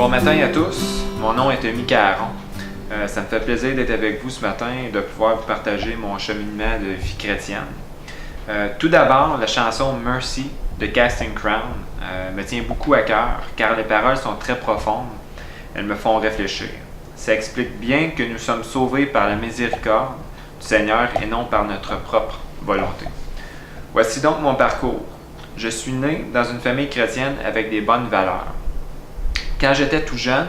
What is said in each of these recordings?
Bon matin à tous, mon nom est Mika Aron. Ça me fait plaisir d'être avec vous ce matin et de pouvoir vous partager mon cheminement de vie chrétienne. Tout d'abord, la chanson Mercy de Casting Crown me tient beaucoup à cœur car les paroles sont très profondes, elles me font réfléchir. Ça explique bien que nous sommes sauvés par la miséricorde du Seigneur et non par notre propre volonté. Voici donc mon parcours. Je suis né dans une famille chrétienne avec des bonnes valeurs. Quand j'étais tout jeune,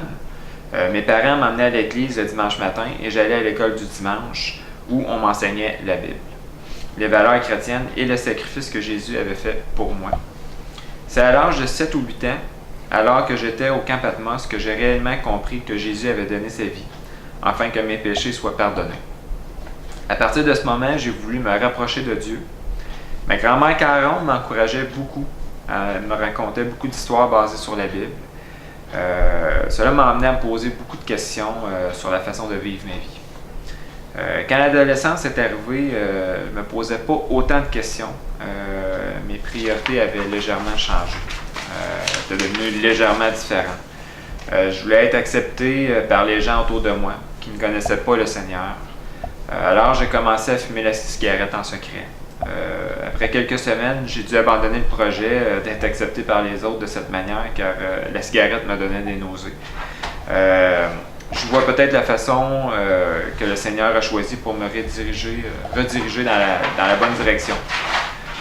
mes parents m'emmenaient à l'église le dimanche matin et j'allais à l'école du dimanche où on m'enseignait la Bible, les valeurs chrétiennes et le sacrifice que Jésus avait fait pour moi. C'est à l'âge de 7 ou 8 ans, alors que j'étais au camp Patmos, que j'ai réellement compris que Jésus avait donné sa vie, afin que mes péchés soient pardonnés. À partir de ce moment, j'ai voulu me rapprocher de Dieu. Ma grand-mère Caron m'encourageait beaucoup. Elle me racontait beaucoup d'histoires basées sur la Bible. Cela m'a amené à me poser beaucoup de questions sur la façon de vivre ma vie. Quand l'adolescence est arrivée, je ne me posais pas autant de questions. Mes priorités avaient légèrement changé. C'était devenu légèrement différent. Je voulais être accepté par les gens autour de moi qui ne connaissaient pas le Seigneur. Alors j'ai commencé à fumer la cigarette en secret. Après quelques semaines, j'ai dû abandonner le projet d'être accepté par les autres de cette manière car la cigarette me donnait des nausées. Je vois peut-être la façon que le Seigneur a choisi pour me rediriger dans la bonne direction.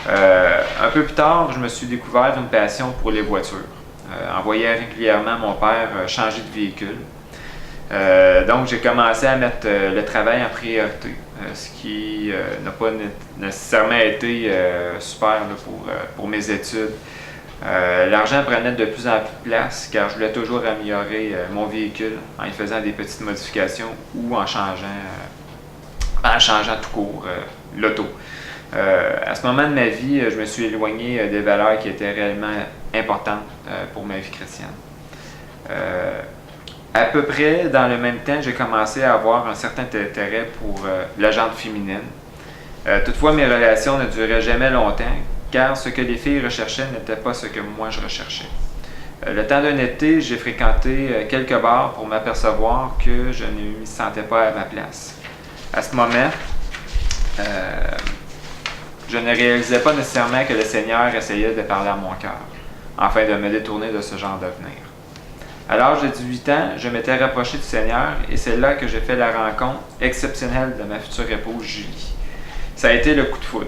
Un peu plus tard, je me suis découvert une passion pour les voitures. En voyant régulièrement mon père changer de véhicule. Donc, j'ai commencé à mettre le travail en priorité, ce qui n'a pas nécessairement été super là, pour mes études. L'argent prenait de plus en plus de place car je voulais toujours améliorer mon véhicule en y faisant des petites modifications ou en changeant tout court l'auto. À ce moment de ma vie, je me suis éloigné des valeurs qui étaient réellement importantes pour ma vie chrétienne. À peu près dans le même temps, j'ai commencé à avoir un certain intérêt pour la gente féminine. Toutefois, mes relations ne duraient jamais longtemps, car ce que les filles recherchaient n'était pas ce que moi je recherchais. Le temps d'un été, j'ai fréquenté quelques bars pour m'apercevoir que je ne m'y sentais pas à ma place. À ce moment, je ne réalisais pas nécessairement que le Seigneur essayait de parler à mon cœur, afin de me détourner de ce genre d'avenir. À l'âge de 18 ans, je m'étais rapproché du Seigneur et c'est là que j'ai fait la rencontre exceptionnelle de ma future épouse Julie. Ça a été le coup de foudre,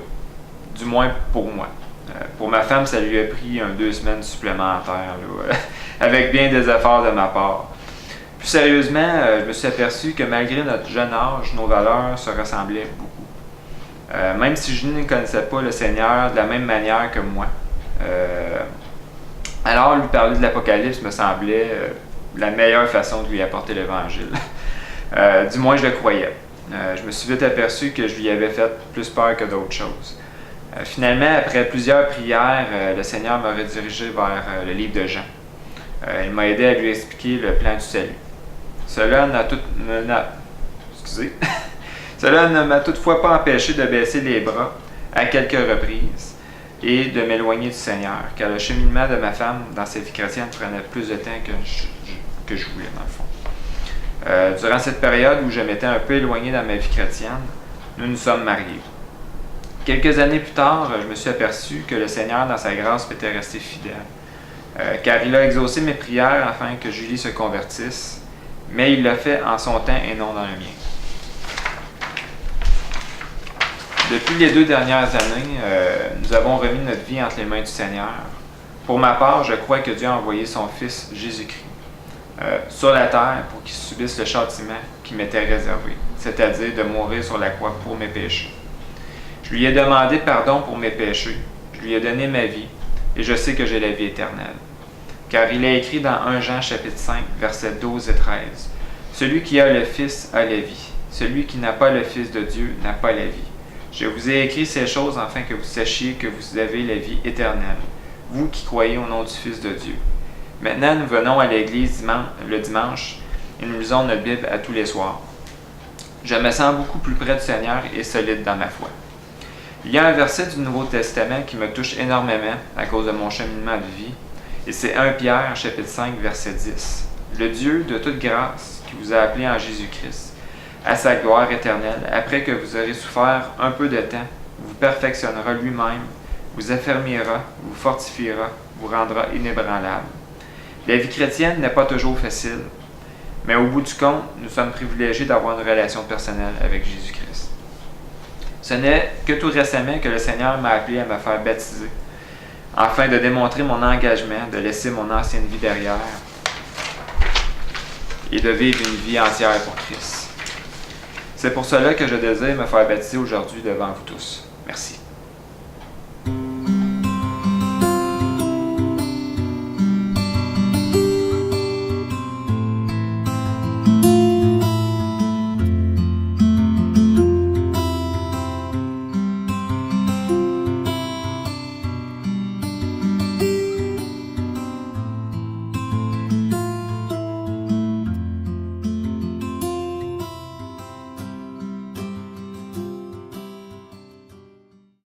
du moins pour moi. Pour ma femme, ça lui a pris 2 semaines supplémentaires, là, avec bien des efforts de ma part. Plus sérieusement, je me suis aperçu que malgré notre jeune âge, nos valeurs se ressemblaient beaucoup. Même si Julie ne connaissait pas le Seigneur de la même manière que moi, alors, lui parler de l'Apocalypse me semblait la meilleure façon de lui apporter l'Évangile. Du moins, je le croyais. Je me suis vite aperçu que je lui avais fait plus peur que d'autres choses. Finalement, après plusieurs prières, le Seigneur m'a redirigé vers le livre de Jean. Il m'a aidé à lui expliquer le plan du salut. Cela ne m'a toutefois pas empêché de baisser les bras à quelques reprises et de m'éloigner du Seigneur, car le cheminement de ma femme dans sa vie chrétienne prenait plus de temps que je voulais, dans le fond. Durant cette période où je m'étais un peu éloigné dans ma vie chrétienne, nous nous sommes mariés. Quelques années plus tard, je me suis aperçu que le Seigneur, dans sa grâce, m'était resté fidèle, car il a exaucé mes prières afin que Julie se convertisse, mais il l'a fait en son temps et non dans le mien. Depuis les 2 dernières années, nous avons remis notre vie entre les mains du Seigneur. Pour ma part, je crois que Dieu a envoyé son Fils Jésus-Christ sur la terre pour qu'il subisse le châtiment qui m'était réservé, c'est-à-dire de mourir sur la croix pour mes péchés. Je lui ai demandé pardon pour mes péchés, je lui ai donné ma vie, et je sais que j'ai la vie éternelle. Car il est écrit dans 1 Jean chapitre 5, versets 12 et 13, « Celui qui a le Fils a la vie, celui qui n'a pas le Fils de Dieu n'a pas la vie. Je vous ai écrit ces choses afin que vous sachiez que vous avez la vie éternelle, vous qui croyez au nom du Fils de Dieu. » Maintenant, nous venons à l'église le dimanche et nous lisons notre Bible à tous les soirs. Je me sens beaucoup plus près du Seigneur et solide dans ma foi. Il y a un verset du Nouveau Testament qui me touche énormément à cause de mon cheminement de vie, et c'est 1 Pierre, chapitre 5, verset 10. le Dieu de toute grâce qui vous a appelé en Jésus-Christ à sa gloire éternelle, après que vous aurez souffert un peu de temps, vous perfectionnera lui-même, vous affermira, vous fortifiera, vous rendra inébranlable. La vie chrétienne n'est pas toujours facile, mais au bout du compte, nous sommes privilégiés d'avoir une relation personnelle avec Jésus-Christ. Ce n'est que tout récemment que le Seigneur m'a appelé à me faire baptiser, afin de démontrer mon engagement, de laisser mon ancienne vie derrière et de vivre une vie entière pour Christ. C'est pour cela que je désire me faire baptiser aujourd'hui devant vous tous. Merci.